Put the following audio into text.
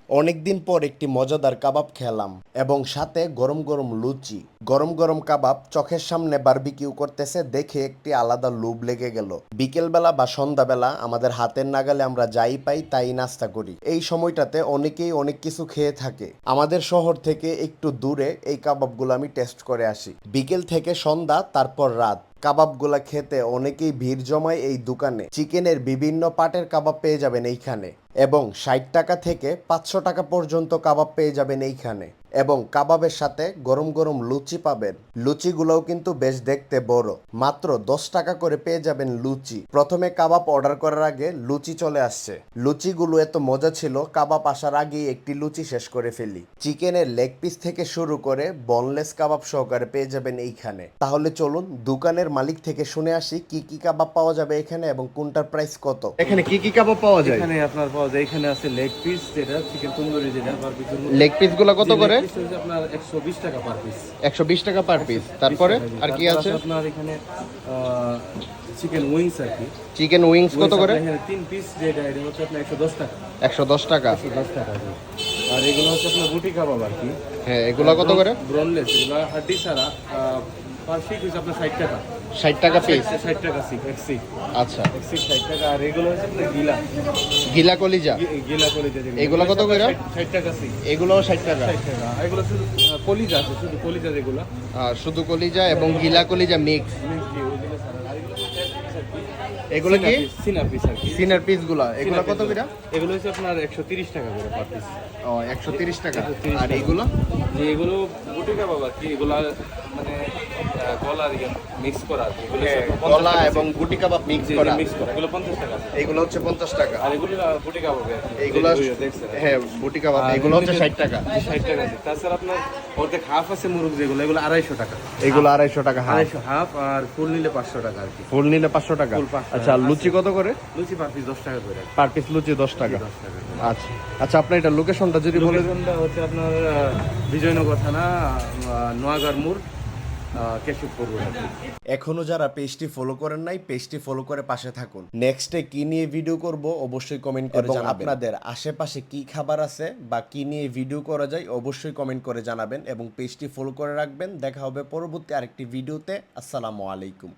অনেকদিন পর একটি মজাদার কাবাব খেলাম এবং সাথে গরম গরম লুচি। গরম গরম কাবাব চোখের সামনে বারবিকিউ করতেছে দেখে একটি আলাদা লোভ লেগে গেল। বিকেলবেলা বা সন্ধ্যাবেলা আমাদের হাতের নাগালে আমরা যাই পাই তাই নাস্তা করি। এই সময়টাতে অনেকেই অনেক কিছু খেয়ে থাকে। আমাদের শহর থেকে একটু দূরে এই কাবাবগুলো আমি টেস্ট করে আসি। বিকেল থেকে সন্ধ্যা, তারপর রাত, কাবাবগুলা খেতে অনেকেই ভিড় জমায় এই দোকানে। চিকেনের বিভিন্ন পাটের কাবাব পেয়ে যাবেন এইখানে, এবং 60 টাকা থেকে 500 টাকা পর্যন্ত কাবাব পেয়ে যাবেন এইখানে। এবং কাবাবের সাথে গরম গরম লুচি পাবেন। লুচিগুলোও কিন্তু বেশ দেখতে বড়। মাত্র 10 টাকা করে পেয়ে যাবেন লুচি। প্রথমে কাবাব অর্ডার করার আগে লুচি চলে আসছে। লুচিগুলো এত মজা ছিল, কাবাব আসার আগেই একটি লুচি শেষ করে ফেলি। চিকেনের লেগ পিস থেকে শুরু করে বনলেস কাবাব সহকারে পেয়ে যাবেন এইখানে। তাহলে চলুন দোকানের মালিক থেকে শুনে আসি কি কি কাবাব পাওয়া যাবে এখানে এবং কোনটার প্রাইস কত। এখানে কি কি কাবাব পাওয়া যায়? এখানে আপনার পাওয়া যায়, এখানে আছে লেগ পিস, যেটা চিকেন তন্দুরি, যেটা বারবিকিউর মধ্যে। লেগ পিস গুলো কত করে? লেগ পিস হচ্ছে আপনার 120 টাকা পার পিস। 120 টাকা পার পিস। তারপরে আর কি আছে? আপনার এখানে চিকেন উইংস আর কি। চিকেন উইংস কত করে? এখানে 3 পিস, যেটা এটা হচ্ছে আপনার 110 টাকা। 110 টাকা। 110 টাকা জি। আর এগুলো হচ্ছে আপনার বুটি কাবাব আর কি। হ্যাঁ, এগুলো কত করে? ব্রনলেস, এগুলো হাড্ডি ছাড়া। পার পিস হচ্ছে আপনার 60 টাকা। 60 টাকা পিস। 60 টাকা সিক, এক সিক। আচ্ছা, এক সিক 60 টাকা। আর এগুলো হচ্ছে আপনার গিলা, গিলা কলিজা। গিলা কলিজা যেগুলো। এগুলো কত করে? 60 টাকা সিক। এগুলোও 60 টাকা। 60 টাকা। এগুলো শুধু কলিজা আছে, শুধু কলিজা যেগুলো। আর শুধু কলিজা এবং গিলা কলিজা মিক্স। এগুলো কি? সিনার পিস আর কি। সিনার পিসগুলো এগুলো কত করে? এগুলো হচ্ছে আপনার 130 টাকা করে পার পিস। ও, 130 টাকা। 130 আর টাকা। এগুলো? যে এগুলো বুটি কাবাব আর কি, এগুলো মানে গলার মিক্স করা আর কি। এগুলো হচ্ছে আপনার 50 কলা টাকা এবং পিস। গুটি কাবাব মিক্স জি, করা। মিক্স করা। এগুলো 50 টাকা। এগুলো হচ্ছে 50 টাকা। আর এগুলো বুটি কাবাব আর কি। এগুলো দেখছেন? হ্যাঁ, বুটি কাবাব। আর এগুলো হচ্ছে 60 টাকা। 60 টাকা আছে। তাছাড়া আপনার অর্ধেক হাফ আছে মুরগ, যেগুলো এগুলো 250 টাকা। এগুলো 250 টাকা হাফ। 250 হাফ। আর ফুল নিলে 500 টাকা আর কি। ফুল নিলে 500 টাকা। ফুল 500 আচ্ছা, আর লুচি কত করে? লুচি পার পিস 10 টাকা করে। পার পিস লুচি 10 টাকা। 10 টাকা। আচ্ছা আচ্ছা, আপনার এটা লোকেশনটা যদি বলে দেন। লোকেশনটা হচ্ছে আপনার বিজয়নগর থানা, নোয়াগাড় মোড়, কেশবপুর রোড আর কি। এখনো যারা পেজটি ফলো করেন নাই, পেজটি ফলো করে পাশে থাকুন। নেক্সটে কি নিয়ে ভিডিও করব অবশ্যই কমেন্ট করে জানাবেন। আপনাদের আশেপাশে কি খাবার আছে বা কি নিয়ে ভিডিও করা যায় অবশ্যই কমেন্ট করে জানাবেন এবং পেজটি ফলো করে রাখবেন। দেখা হবে পরবর্তী আরেকটি ভিডিওতে। আসসালামু আলাইকুম।